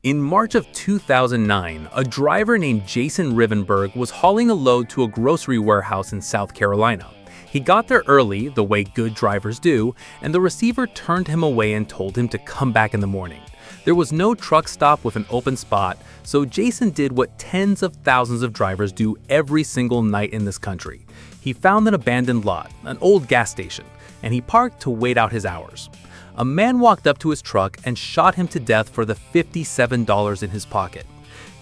In March of 2009, a driver named Jason Rivenburg was hauling a load to a grocery warehouse in South Carolina. He got there early, the way good drivers do, and the receiver turned him away and told him to come back in the morning. There was no truck stop with an open spot, so Jason did what tens of thousands of drivers do every single night in this country. He found an abandoned lot, an old gas station, and he parked to wait out his hours. A man walked up to his truck and shot him to death for the $57 in his pocket.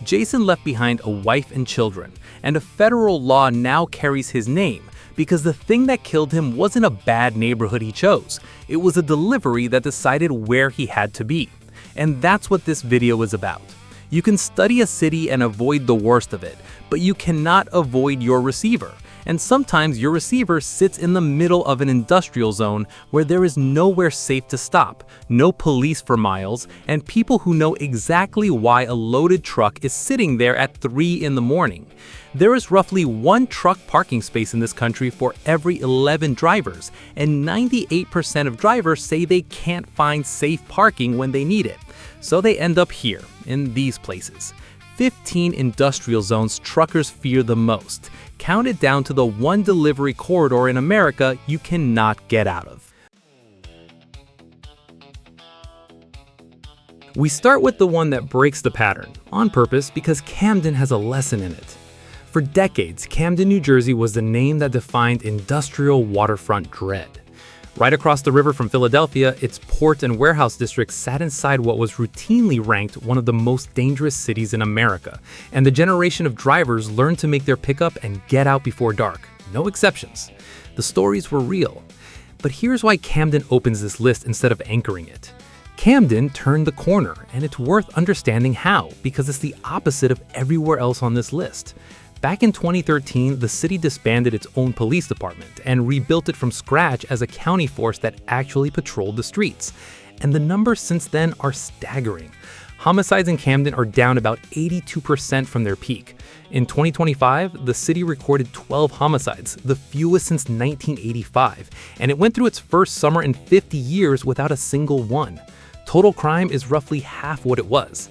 Jason left behind a wife and children, and a federal law now carries his name because the thing that killed him wasn't a bad neighborhood he chose. It was a delivery that decided where he had to be. And that's what this video is about. You can study a city and avoid the worst of it, but you cannot avoid your receiver. And sometimes your receiver sits in the middle of an industrial zone where there is nowhere safe to stop, no police for miles, and people who know exactly why a loaded truck is sitting there at 3 in the morning. There is roughly 1 truck parking space in this country for every 11 drivers, and 98% of drivers say they can't find safe parking when they need it. So they end up here, in these places. 15 industrial zones truckers fear the most, counted down to the one delivery corridor in America you cannot get out of. We start with the one that breaks the pattern, on purpose because Camden has a lesson in it. For decades, Camden, New Jersey was the name that defined industrial waterfront dread. Right across the river from Philadelphia, its port and warehouse district sat inside what was routinely ranked one of the most dangerous cities in America, and the generation of drivers learned to make their pickup and get out before dark. No exceptions. The stories were real. But here's why Camden opens this list instead of anchoring it. Camden turned the corner, and it's worth understanding how, because it's the opposite of everywhere else on this list. Back in 2013, the city disbanded its own police department and rebuilt it from scratch as a county force that actually patrolled the streets. And the numbers since then are staggering. Homicides in Camden are down about 82% from their peak. In 2025, the city recorded 12 homicides, the fewest since 1985, and it went through its first summer in 50 years without a single one. Total crime is roughly half what it was.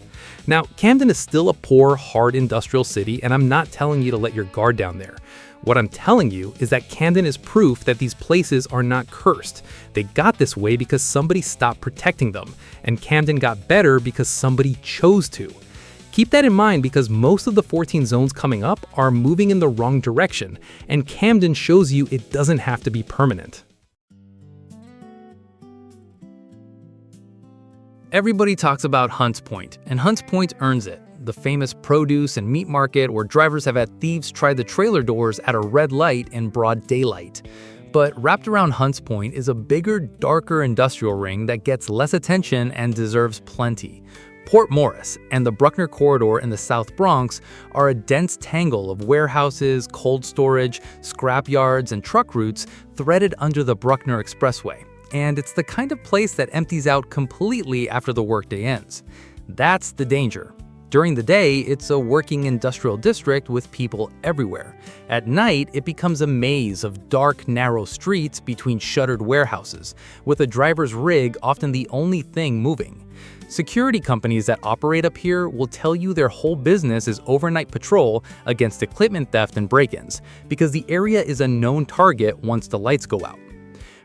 Now, Camden is still a poor, hard industrial city, and I'm not telling you to let your guard down there. What I'm telling you is that Camden is proof that these places are not cursed. They got this way because somebody stopped protecting them, and Camden got better because somebody chose to. Keep that in mind because most of the 14 zones coming up are moving in the wrong direction, and Camden shows you it doesn't have to be permanent. Everybody talks about Hunts Point, and Hunts Point earns it, the famous produce and meat market where drivers have had thieves try the trailer doors at a red light in broad daylight. But wrapped around Hunts Point is a bigger, darker industrial ring that gets less attention and deserves plenty. Port Morris and the Bruckner Corridor in the South Bronx are a dense tangle of warehouses, cold storage, scrap yards, and truck routes threaded under the Bruckner Expressway. And it's the kind of place that empties out completely after the workday ends. That's the danger. During the day, it's a working industrial district with people everywhere. At night, it becomes a maze of dark, narrow streets between shuttered warehouses, with a driver's rig often the only thing moving. Security companies that operate up here will tell you their whole business is overnight patrol against equipment theft and break-ins, because the area is a known target once the lights go out.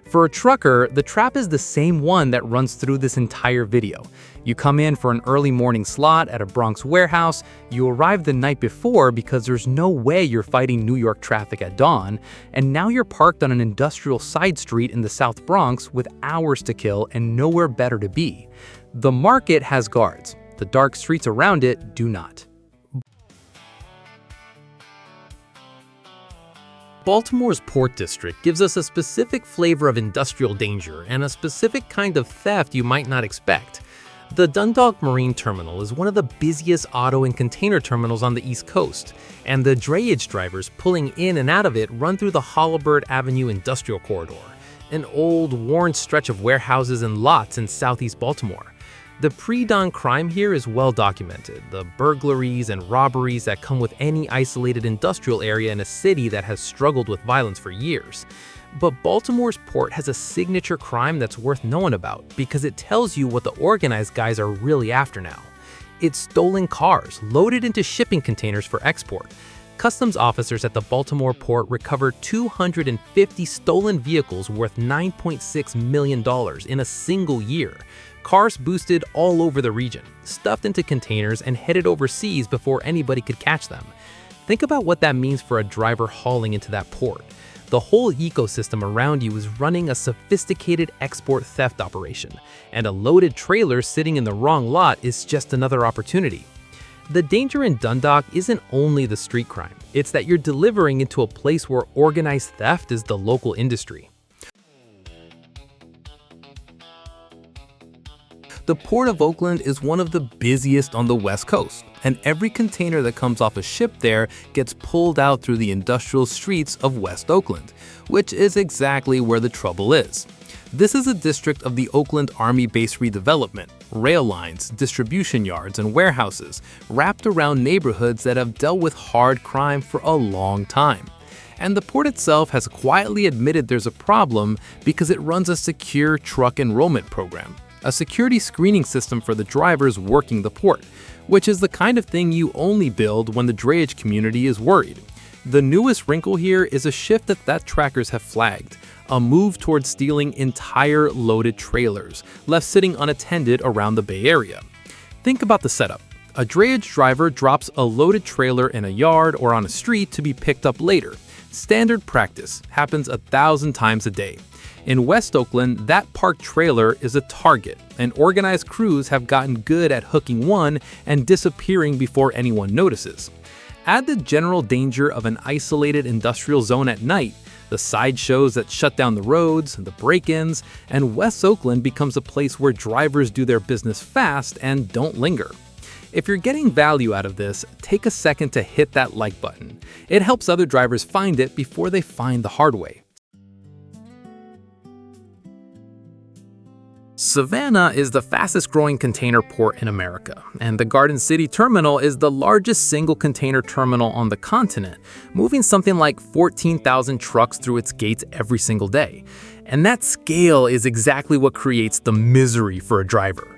For a trucker, the trap is the same one that runs through this entire video. You come in for an early morning slot at a Bronx warehouse, you arrive the night before because there's no way you're fighting New York traffic at dawn, and now you're parked on an industrial side street in the South Bronx with hours to kill and nowhere better to be. The market has guards. The dark streets around it do not. Baltimore's Port District gives us a specific flavor of industrial danger and a specific kind of theft you might not expect. The Dundalk Marine Terminal is one of the busiest auto and container terminals on the East Coast, and the drayage drivers pulling in and out of it run through the Holabird Avenue Industrial Corridor, an old, worn stretch of warehouses and lots in southeast Baltimore. The pre-dawn crime here is well documented, the burglaries and robberies that come with any isolated industrial area in a city that has struggled with violence for years. But Baltimore's port has a signature crime that's worth knowing about because it tells you what the organized guys are really after now. It's stolen cars loaded into shipping containers for export. Customs officers at the Baltimore port recovered 250 stolen vehicles worth $9.6 million in a single year. Cars boosted all over the region, stuffed into containers and headed overseas before anybody could catch them. Think about what that means for a driver hauling into that port. The whole ecosystem around you is running a sophisticated export theft operation, and a loaded trailer sitting in the wrong lot is just another opportunity. The danger in Dundalk isn't only the street crime, it's that you're delivering into a place where organized theft is the local industry. The Port of Oakland is one of the busiest on the West Coast, and every container that comes off a ship there gets pulled out through the industrial streets of West Oakland, which is exactly where the trouble is. This is a district of the Oakland Army Base redevelopment, rail lines, distribution yards, and warehouses wrapped around neighborhoods that have dealt with hard crime for a long time. And the port itself has quietly admitted there's a problem because it runs a secure truck enrollment program, a security screening system for the drivers working the port, which is the kind of thing you only build when the drayage community is worried. The newest wrinkle here is a shift that trackers have flagged, a move towards stealing entire loaded trailers, left sitting unattended around the Bay Area. Think about the setup. A drayage driver drops a loaded trailer in a yard or on a street to be picked up later. Standard practice, happens 1,000 times a day. In West Oakland, that parked trailer is a target, and organized crews have gotten good at hooking one and disappearing before anyone notices. Add the general danger of an isolated industrial zone at night, the sideshows that shut down the roads, the break-ins, and West Oakland becomes a place where drivers do their business fast and don't linger. If you're getting value out of this, take a second to hit that like button. It helps other drivers find it before they find the hard way. Savannah is the fastest growing container port in America, and the Garden City terminal is the largest single container terminal on the continent, moving something like 14,000 trucks through its gates every single day. And that scale is exactly what creates the misery for a driver.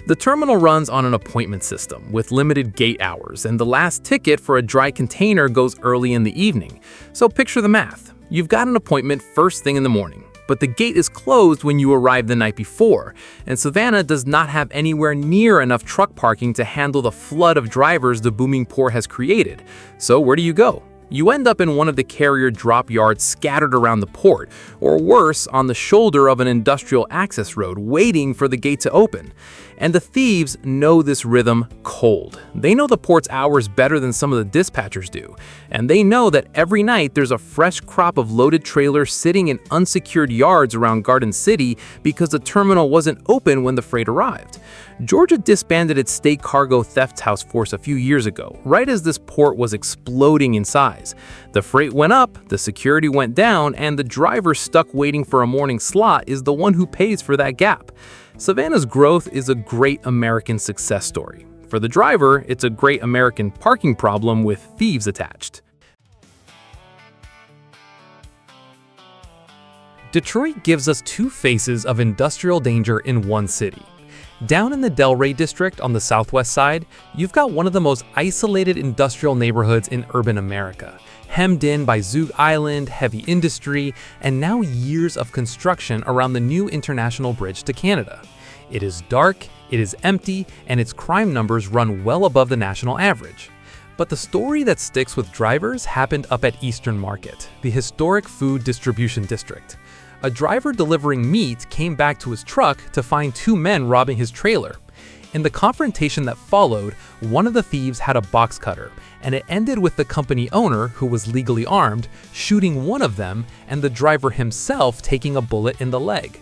The terminal runs on an appointment system with limited gate hours, and the last ticket for a dry container goes early in the evening. So picture the math. You've got an appointment first thing in the morning, but the gate is closed when you arrive the night before, and Savannah does not have anywhere near enough truck parking to handle the flood of drivers the booming port has created. So where do you go? You end up in one of the carrier drop yards scattered around the port, or worse, on the shoulder of an industrial access road waiting for the gate to open. And the thieves know this rhythm cold. They know the port's hours better than some of the dispatchers do, and they know that every night there's a fresh crop of loaded trailers sitting in unsecured yards around Garden City because the terminal wasn't open when the freight arrived. Georgia disbanded its state cargo theft task force a few years ago, right as this port was exploding in size. The freight went up, the security went down, and the driver stuck waiting for a morning slot is the one who pays for that gap. Savannah's growth is a great American success story. For the driver, it's a great American parking problem with thieves attached. Detroit gives us two faces of industrial danger in one city. Down in the Delray district on the southwest side, you've got one of the most isolated industrial neighborhoods in urban America, hemmed in by Zug Island, heavy industry, and now years of construction around the new international bridge to Canada. It is dark, it is empty, and its crime numbers run well above the national average. But the story that sticks with drivers happened up at Eastern Market, the historic food distribution district. A driver delivering meat came back to his truck to find two men robbing his trailer. In the confrontation that followed, one of the thieves had a box cutter, and it ended with the company owner, who was legally armed, shooting one of them and the driver himself taking a bullet in the leg.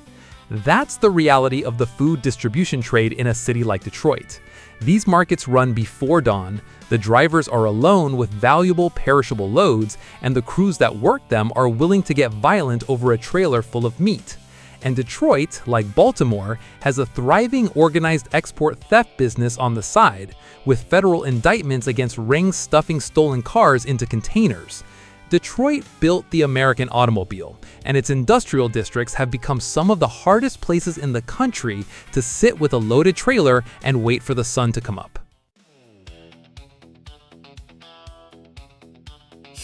That's the reality of the food distribution trade in a city like Detroit. These markets run before dawn, the drivers are alone with valuable perishable loads, and the crews that work them are willing to get violent over a trailer full of meat. And Detroit, like Baltimore, has a thriving organized export theft business on the side, with federal indictments against rings stuffing stolen cars into containers. Detroit built the American automobile, and its industrial districts have become some of the hardest places in the country to sit with a loaded trailer and wait for the sun to come up.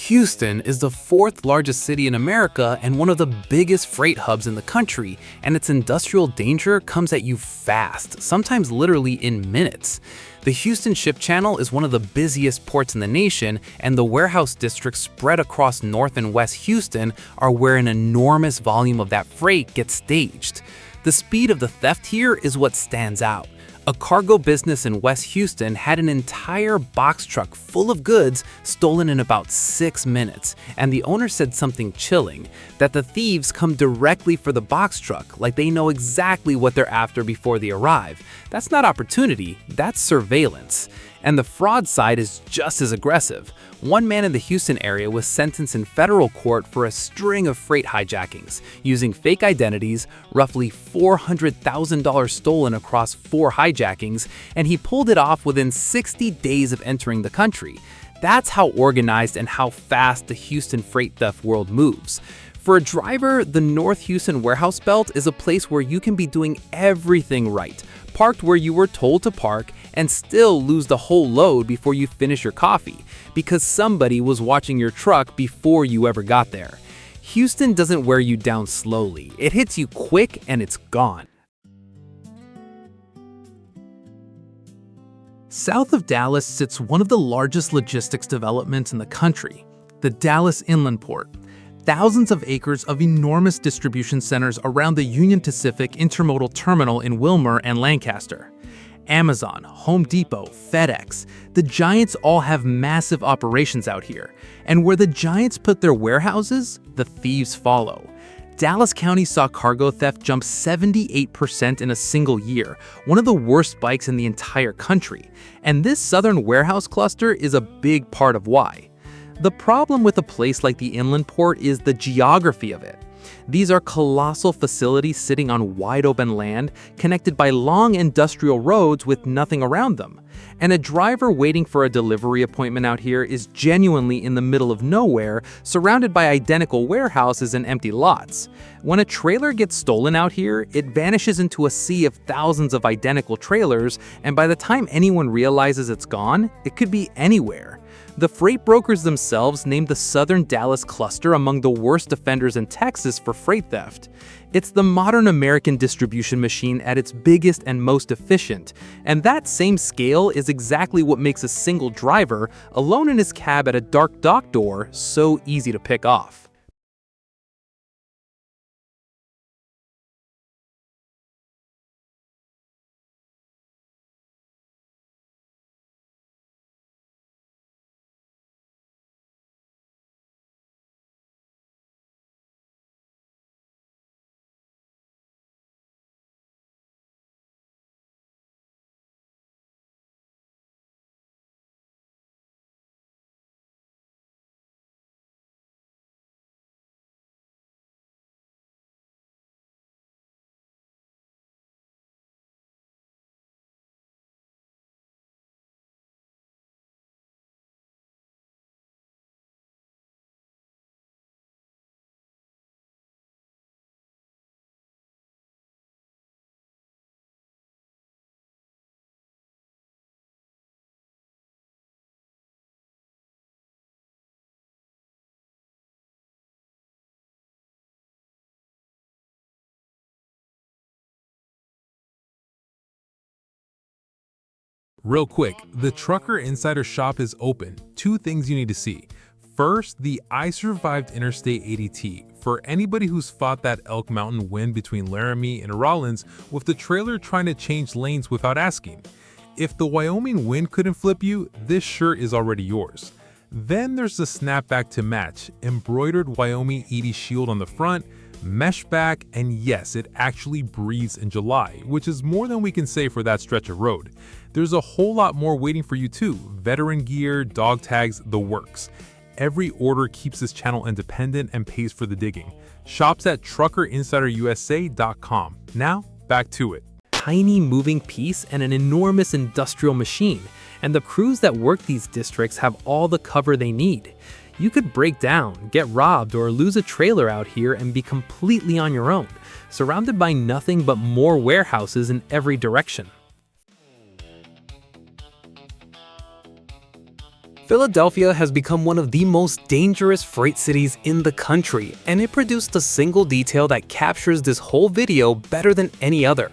Houston is the fourth largest city in America and one of the biggest freight hubs in the country, and its industrial danger comes at you fast, sometimes literally in minutes. The Houston Ship Channel is one of the busiest ports in the nation, and the warehouse districts spread across North and West Houston are where an enormous volume of that freight gets staged. The speed of the theft here is what stands out. A cargo business in West Houston had an entire box truck full of goods stolen in about 6 minutes, and the owner said something chilling, that the thieves come directly for the box truck, like they know exactly what they're after before they arrive. That's not opportunity, that's surveillance. And the fraud side is just as aggressive. One man in the Houston area was sentenced in federal court for a string of freight hijackings, using fake identities, roughly $400,000 stolen across 4 hijackings, and he pulled it off within 60 days of entering the country. That's how organized and how fast the Houston freight theft world moves. For a driver, the North Houston warehouse belt is a place where you can be doing everything right, parked where you were told to park, and still lose the whole load before you finish your coffee, because somebody was watching your truck before you ever got there. Houston doesn't wear you down slowly, it hits you quick and it's gone. South of Dallas sits one of the largest logistics developments in the country, the Dallas Inland Port. Thousands of acres of enormous distribution centers around the Union Pacific Intermodal Terminal in Wilmer and Lancaster. Amazon, Home Depot, FedEx, the giants all have massive operations out here. And where the giants put their warehouses, the thieves follow. Dallas County saw cargo theft jump 78% in a single year, one of the worst spikes in the entire country. And this southern warehouse cluster is a big part of why. The problem with a place like the inland port is the geography of it. These are colossal facilities sitting on wide open land, connected by long industrial roads with nothing around them. And a driver waiting for a delivery appointment out here is genuinely in the middle of nowhere, surrounded by identical warehouses and empty lots. When a trailer gets stolen out here, it vanishes into a sea of thousands of identical trailers, and by the time anyone realizes it's gone, it could be anywhere. The freight brokers themselves named the southern Dallas cluster among the worst offenders in Texas for freight theft. It's the modern American distribution machine at its biggest and most efficient, and that same scale is exactly what makes a single driver, alone in his cab at a dark dock door, so easy to pick off. Real quick, the Trucker Insider shop is open. 2 things you need to see. First, the I Survived Interstate 80T. For anybody who's fought that Elk Mountain wind between Laramie and Rawlins with the trailer trying to change lanes without asking. If the Wyoming wind couldn't flip you, this shirt is already yours. Then there's the snapback to match, embroidered Wyoming Edie shield on the front, mesh back, and yes, it actually breathes in July, which is more than we can say for that stretch of road. There's a whole lot more waiting for you too, veteran gear, dog tags, the works. Every order keeps this channel independent and pays for the digging. Shops at truckerinsiderusa.com. Now, back to it. Tiny moving piece and an enormous industrial machine, and the crews that work these districts have all the cover they need. You could break down, get robbed, or lose a trailer out here and be completely on your own, surrounded by nothing but more warehouses in every direction. Philadelphia has become one of the most dangerous freight cities in the country, and it produced a single detail that captures this whole video better than any other.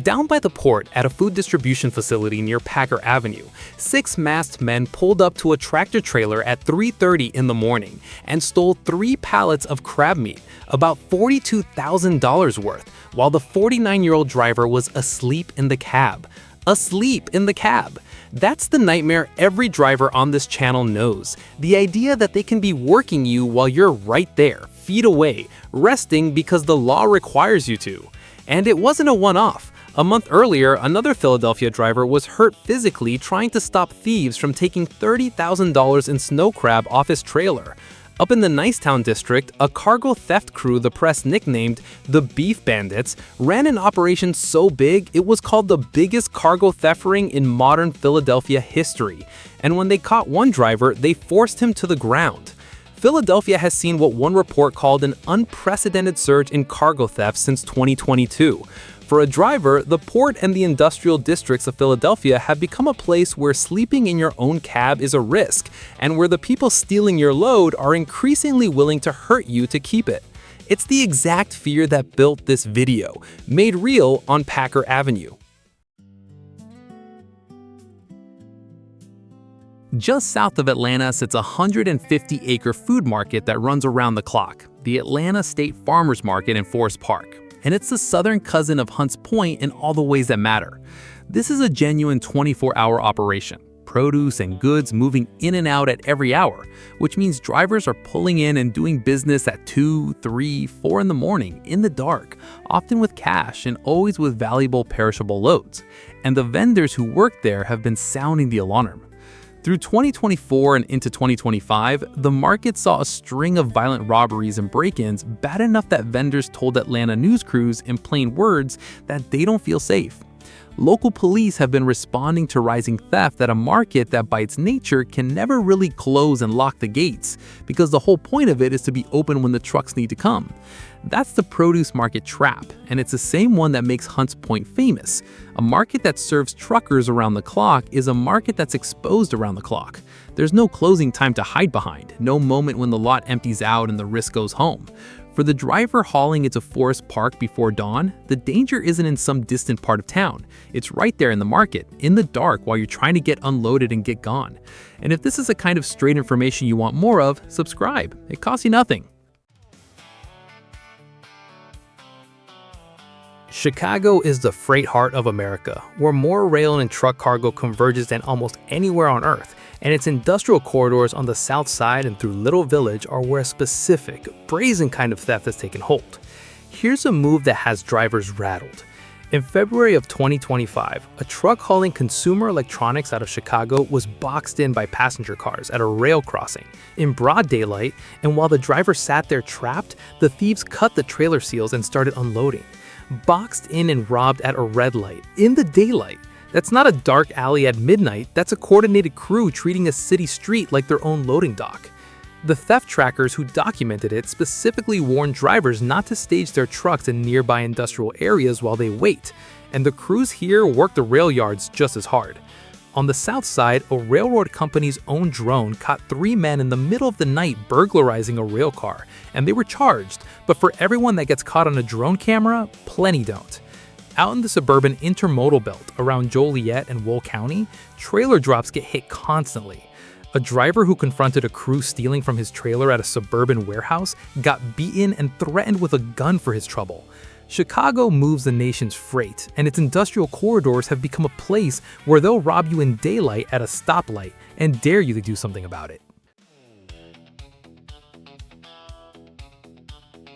Down by the port at a food distribution facility near Packer Avenue, 6 masked men pulled up to a tractor trailer at 3:30 in the morning and stole 3 pallets of crab meat, about $42,000 worth, while the 49-year-old driver was asleep in the cab. Asleep in the cab. That's the nightmare every driver on this channel knows. The idea that they can be working you while you're right there, feet away, resting because the law requires you to. And it wasn't a one-off. A month earlier, another Philadelphia driver was hurt physically trying to stop thieves from taking $30,000 in snow crab off his trailer. Up in the Nicetown district, a cargo theft crew the press nicknamed the Beef Bandits ran an operation so big it was called the biggest cargo theft ring in modern Philadelphia history. And when they caught one driver, they forced him to the ground. Philadelphia has seen what one report called an unprecedented surge in cargo theft since 2022. For a driver, the port and the industrial districts of Philadelphia have become a place where sleeping in your own cab is a risk, and where the people stealing your load are increasingly willing to hurt you to keep it. It's the exact fear that built this video, made real on Packer Avenue. Just south of Atlanta sits a 150-acre food market that runs around the clock, the Atlanta State Farmers Market in Forest Park. And it's the southern cousin of Hunts Point in all the ways that matter. This is a genuine 24-hour operation, produce and goods moving in and out at every hour, which means drivers are pulling in and doing business at 2, 3, 4 in the morning, in the dark, often with cash and always with valuable perishable loads. And the vendors who work there have been sounding the alarm. Through 2024 and into 2025, the market saw a string of violent robberies and break-ins bad enough that vendors told Atlanta news crews in plain words that they don't feel safe. Local police have been responding to rising theft at a market that by its nature can never really close and lock the gates, because the whole point of it is to be open when the trucks need to come. That's the produce market trap, and it's the same one that makes Hunts Point famous. A market that serves truckers around the clock is a market that's exposed around the clock. There's no closing time to hide behind, no moment when the lot empties out and the risk goes home. For the driver hauling into Forest Park before dawn, the danger isn't in some distant part of town. It's right there in the market, in the dark while you're trying to get unloaded and get gone. And if this is the kind of straight information you want more of, subscribe. It costs you nothing. Chicago is the freight heart of America, where more rail and truck cargo converges than almost anywhere on Earth, and its industrial corridors on the south side and through Little Village are where a specific, brazen kind of theft has taken hold. Here's a move that has drivers rattled. In February of 2025, a truck hauling consumer electronics out of Chicago was boxed in by passenger cars at a rail crossing in broad daylight, and while the driver sat there trapped, the thieves cut the trailer seals and started unloading. Boxed in and robbed at a red light, in the daylight. That's not a dark alley at midnight, that's a coordinated crew treating a city street like their own loading dock. The theft trackers who documented it specifically warned drivers not to stage their trucks in nearby industrial areas while they wait, and the crews here work the rail yards just as hard. On the south side, a railroad company's own drone caught 3 men in the middle of the night burglarizing a rail car, and they were charged, but for everyone that gets caught on a drone camera, plenty don't. Out in the suburban intermodal belt around Joliet and Wool County, trailer drops get hit constantly. A driver who confronted a crew stealing from his trailer at a suburban warehouse got beaten and threatened with a gun for his trouble. Chicago moves the nation's freight, and its industrial corridors have become a place where they'll rob you in daylight at a stoplight and dare you to do something about it.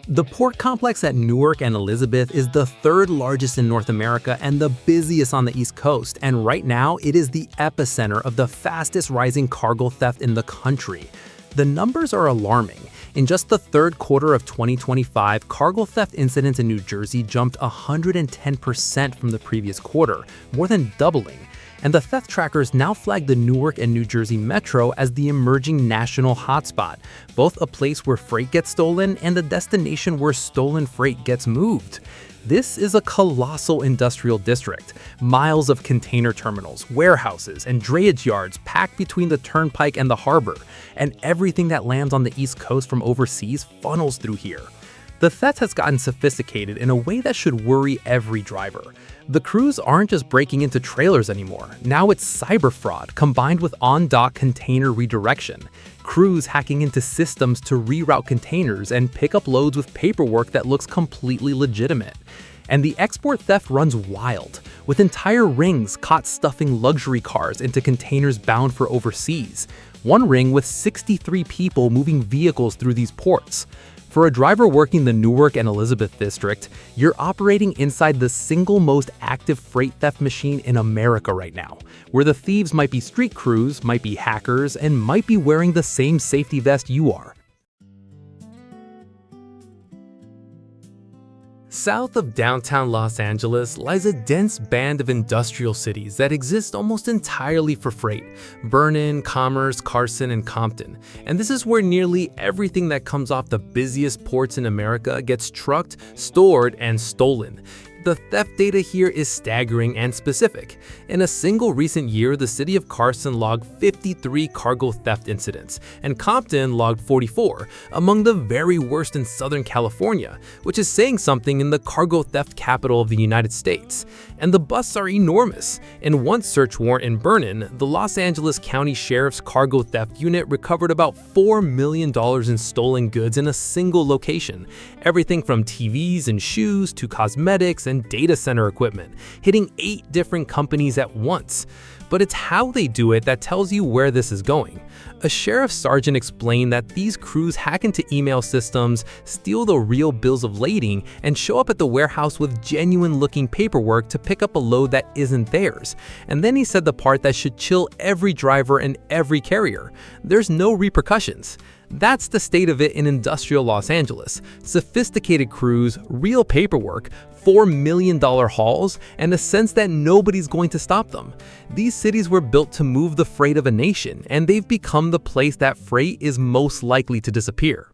The port complex at Newark and Elizabeth is the 3rd largest in North America and the busiest on the East Coast, and right now it is the epicenter of the fastest rising cargo theft in the country. The numbers are alarming. In just the 3rd quarter of 2025, cargo theft incidents in New Jersey jumped 110% from the previous quarter, more than doubling. And the theft trackers now flag the Newark and New Jersey Metro as the emerging national hotspot, both a place where freight gets stolen and a destination where stolen freight gets moved. This is a colossal industrial district. Miles of container terminals, warehouses, and drayage yards packed between the turnpike and the harbor, and everything that lands on the East Coast from overseas funnels through here. The theft has gotten sophisticated in a way that should worry every driver. The crews aren't just breaking into trailers anymore. Now it's cyber fraud combined with on-dock container redirection. Crews hacking into systems to reroute containers and pick up loads with paperwork that looks completely legitimate. And the export theft runs wild, with entire rings caught stuffing luxury cars into containers bound for overseas. One ring with 63 people moving vehicles through these ports. For a driver working the Newark and Elizabeth district, you're operating inside the single most active freight theft machine in America right now, where the thieves might be street crews, might be hackers, and might be wearing the same safety vest you are. South of downtown Los Angeles lies a dense band of industrial cities that exist almost entirely for freight: Vernon, Commerce, Carson, and Compton. And this is where nearly everything that comes off the busiest ports in America gets trucked, stored, and stolen. The theft data here is staggering and specific. In a single recent year, the city of Carson logged 53 cargo theft incidents, and Compton logged 44, among the very worst in Southern California, which is saying something in the cargo theft capital of the United States. And the busts are enormous. In one search warrant in Vernon, the Los Angeles County Sheriff's Cargo Theft Unit recovered about $4 million in stolen goods in a single location. Everything from TVs and shoes to cosmetics and data center equipment, hitting 8 different companies at once. But it's how they do it that tells you where this is going. A sheriff sergeant explained that these crews hack into email systems, steal the real bills of lading, and show up at the warehouse with genuine-looking paperwork to pick up a load that isn't theirs. And then he said the part that should chill every driver and every carrier: there's no repercussions. That's the state of it in industrial Los Angeles. Sophisticated crews, real paperwork, $4 million hauls, and a sense that nobody's going to stop them. These cities were built to move the freight of a nation, and they've become the place that freight is most likely to disappear.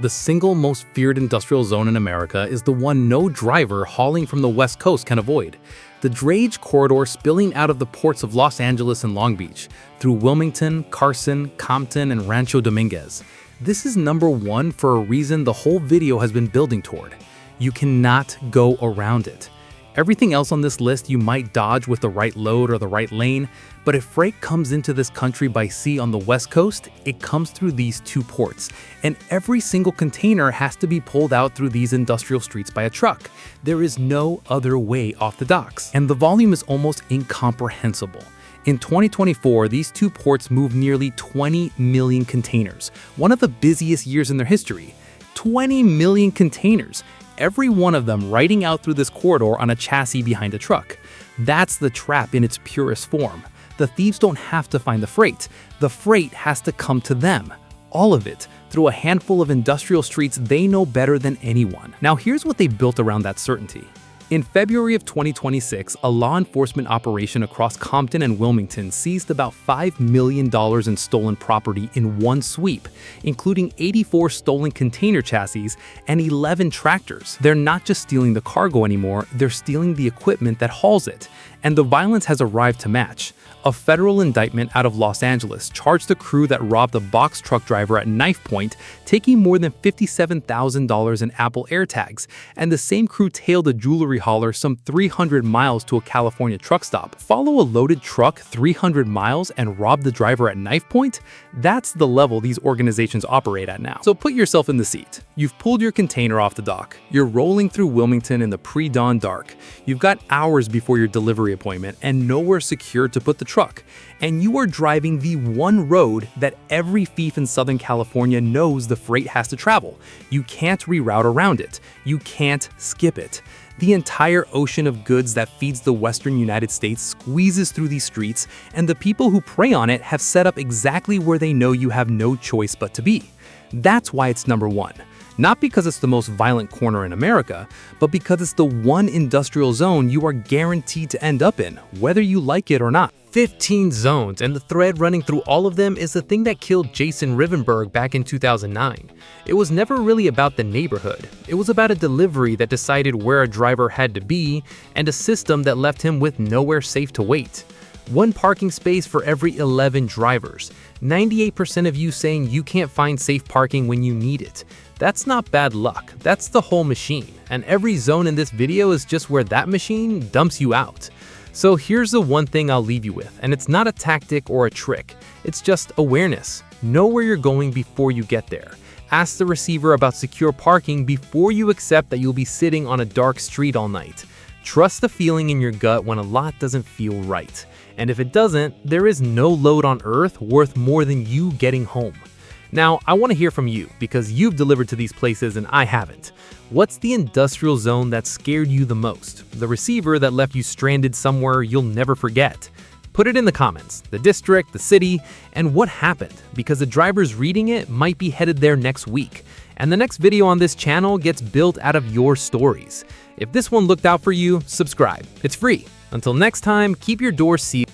The single most feared industrial zone in America is the one no driver hauling from the West Coast can avoid: the drayage corridor spilling out of the ports of Los Angeles and Long Beach, through Wilmington, Carson, Compton, and Rancho Dominguez. This is number one for a reason the whole video has been building toward. You cannot go around it. Everything else on this list you might dodge with the right load or the right lane, but if freight comes into this country by sea on the West Coast, it comes through these 2 ports, and every single container has to be pulled out through these industrial streets by a truck. There is no other way off the docks, and the volume is almost incomprehensible. In 2024, these 2 ports moved nearly 20 million containers, one of the busiest years in their history. 20 million containers, every one of them riding out through this corridor on a chassis behind a truck. That's the trap in its purest form. The thieves don't have to find the freight has to come to them. All of it, through a handful of industrial streets they know better than anyone. Now here's what they built around that certainty. In February of 2026, a law enforcement operation across Compton and Wilmington seized about $5 million in stolen property in one sweep, including 84 stolen container chassis and 11 tractors. They're not just stealing the cargo anymore, they're stealing the equipment that hauls it. And the violence has arrived to match. A federal indictment out of Los Angeles charged the crew that robbed a box truck driver at knife point, taking more than $57,000 in Apple AirTags, and the same crew tailed a jewelry hauler some 300 miles to a California truck stop. Follow a loaded truck 300 miles and rob the driver at knife point? That's the level these organizations operate at now. So put yourself in the seat. You've pulled your container off the dock. You're rolling through Wilmington in the pre-dawn dark. You've got hours before your delivery appointment and nowhere secure to put the truck. And you are driving the one road that every thief in Southern California knows the freight has to travel. You can't reroute around it. You can't skip it. The entire ocean of goods that feeds the western United States squeezes through these streets, and the people who prey on it have set up exactly where they know you have no choice but to be. That's why it's number one. Not because it's the most violent corner in America, but because it's the one industrial zone you are guaranteed to end up in, whether you like it or not. 15 zones, and the thread running through all of them is the thing that killed Jason Rivenburg back in 2009. It was never really about the neighborhood. It was about a delivery that decided where a driver had to be and a system that left him with nowhere safe to wait. One parking space for every 11 drivers. 98% of you saying you can't find safe parking when you need it. That's not bad luck, that's the whole machine. And every zone in this video is just where that machine dumps you out. So here's the one thing I'll leave you with, and it's not a tactic or a trick. It's just awareness. Know where you're going before you get there. Ask the receiver about secure parking before you accept that you'll be sitting on a dark street all night. Trust the feeling in your gut when a lot doesn't feel right. And if it doesn't, there is no load on earth worth more than you getting home. Now, I want to hear from you because you've delivered to these places and I haven't. What's the industrial zone that scared you the most? The receiver that left you stranded somewhere you'll never forget? Put it in the comments, the district, the city, and what happened, because the drivers reading it might be headed there next week. And the next video on this channel gets built out of your stories. If this one looked out for you, subscribe. It's free. Until next time, keep your doors sealed.